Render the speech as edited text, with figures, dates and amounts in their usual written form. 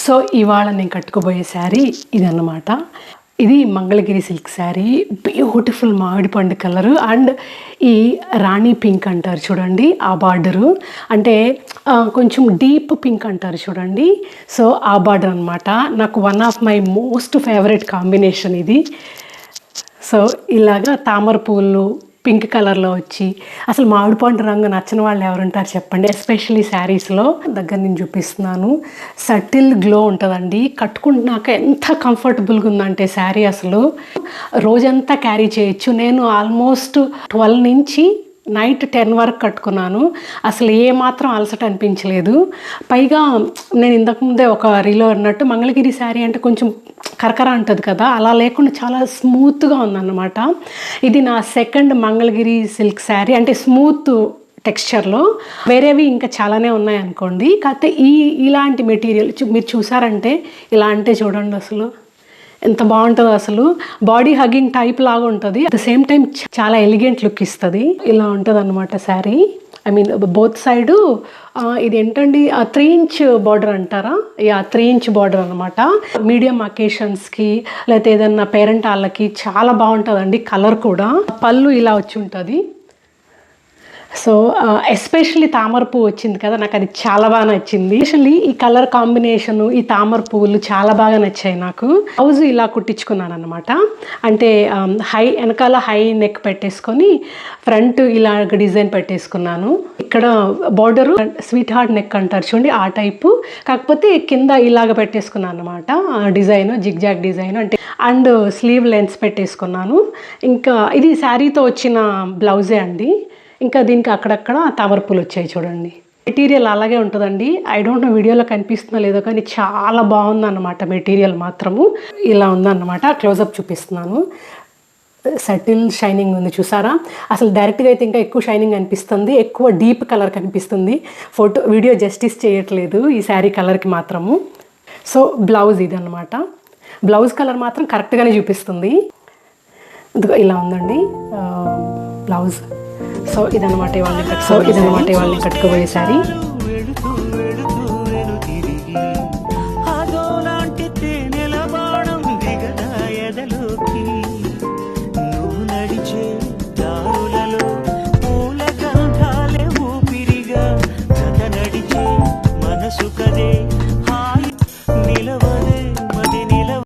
So ఇవాళ నేను కట్టుకోబోయే శారీ ఇదన్నమాట. ఇది మంగళగిరి సిల్క్ శారీ, బ్యూటిఫుల్ మామిడి పండు కలరు అండ్ ఈ రాణి పింక్ అంటారు చూడండి, ఆ బార్డరు అంటే కొంచెం డీప్ పింక్ అంటారు చూడండి. సో ఆ బార్డర్ అనమాట. నాకు one of my most favourite combination ఇది. సో ఇలాగా తామర పూలు పింక్ కలర్లో వచ్చి, అసలు మామిడి పండు రంగు నచ్చని వాళ్ళు ఎవరుంటారు చెప్పండి, ఎస్పెషల్లీ శారీస్లో. దగ్గర నేను చూపిస్తున్నాను, సటిల్ గ్లో ఉంటుందండి. కట్టుకుంటున్నాక ఎంత కంఫర్టబుల్గా ఉందంటే శారీ అసలు రోజంతా క్యారీ చేయొచ్చు. నేను ఆల్మోస్ట్ 12 నుంచి నైట్ 10 వరకు కట్టుకున్నాను. అసలు ఏమాత్రం అలసట అనిపించలేదు. పైగా నేను ఇంతకుముందే ఒక రీలో అన్నట్టు మంగళగిరి శారీ అంటే కొంచెం కరకర ఉంటుంది కదా, అలా లేకుండా చాలా స్మూత్గా ఉందన్నమాట. ఇది నా సెకండ్ మంగళగిరి సిల్క్ శారీ, అంటే స్మూత్ టెక్స్చర్లో. వేరేవి ఇంకా చాలానే ఉన్నాయనుకోండి, కాకపోతే ఇలాంటి మెటీరియల్ మీరు చూసారంటే ఇలా అంటే చూడండి అసలు ఎంత బాగుంటుందో. అసలు బాడీ హగ్గింగ్ టైప్ లాగా ఉంటుంది, అట్ ద సేమ్ టైం చాలా ఎలిగెంట్ లుక్ ఇస్తుంది. ఇలా ఉంటుంది అనమాట sari. I mean both side ఇది ఏంటండి 3 ఇంచ్ బార్డర్ అంటారా, 3 ఇంచ్ బార్డర్ అనమాట. మీడియం అకేషన్స్కి లేకపోతే ఏదన్నా పేరెంట్ వాళ్ళకి చాలా బాగుంటుందండి. కలర్ కూడా పళ్ళు ఇలా వచ్చి ఉంటుంది. సో ఎస్పెషల్లీ తామర పువ్వు వచ్చింది కదా, నాకు అది చాలా బాగా నచ్చింది. ఎస్పెషల్లీ ఈ కలర్ కాంబినేషను, ఈ తామర పువ్వులు చాలా బాగా నచ్చాయి నాకు. బ్లౌజ్ ఇలా కుట్టించుకున్నాను అనమాట. అంటే వెనకాల హై నెక్ పెట్టేసుకొని ఫ్రంట్ ఇలా డిజైన్ పెట్టేసుకున్నాను. ఇక్కడ బార్డరు స్వీట్ హార్ట్ నెక్ అంటారు చూడండి, ఆ టైపు. కాకపోతే కింద ఇలాగ పెట్టేసుకున్నాను అనమాట డిజైన్, జిగ్జాగ్ డిజైన్ అంటే. అండ్ స్లీవ్ లెన్స్ పెట్టేసుకున్నాను. ఇంకా ఇది శారీతో వచ్చిన బ్లౌజే అండి. ఇంకా దీనికి అక్కడక్కడ తామరపూలు వచ్చాయి చూడండి. మెటీరియల్ అలాగే ఉంటుందండి. ఐ డోంట్ నో వీడియోలో కనిపిస్తుందో లేదో కానీ చాలా బాగుందన్నమాట మెటీరియల్ మాత్రము. ఇలా ఉందన్నమాట. క్లోజప్ చూపిస్తున్నాను. సటిల్ షైనింగ్ ఉంది చూసారా. అసలు డైరెక్ట్గా అయితే ఇంకా ఎక్కువ షైనింగ్ అనిపిస్తుంది, ఎక్కువ డీప్ కలర్ కనిపిస్తుంది. వీడియో జస్టిస్ చేయట్లేదు ఈ శారీ కలర్కి మాత్రము. సో బ్లౌజ్ ఇది అనమాట. బ్లౌజ్ కలర్ మాత్రం కరెక్ట్గానే చూపిస్తుంది. ఇలా ఉందండి బ్లౌజ్. సో ఇదన్నమాట వాళ్ళని కట్టుకోబోయే శారీ.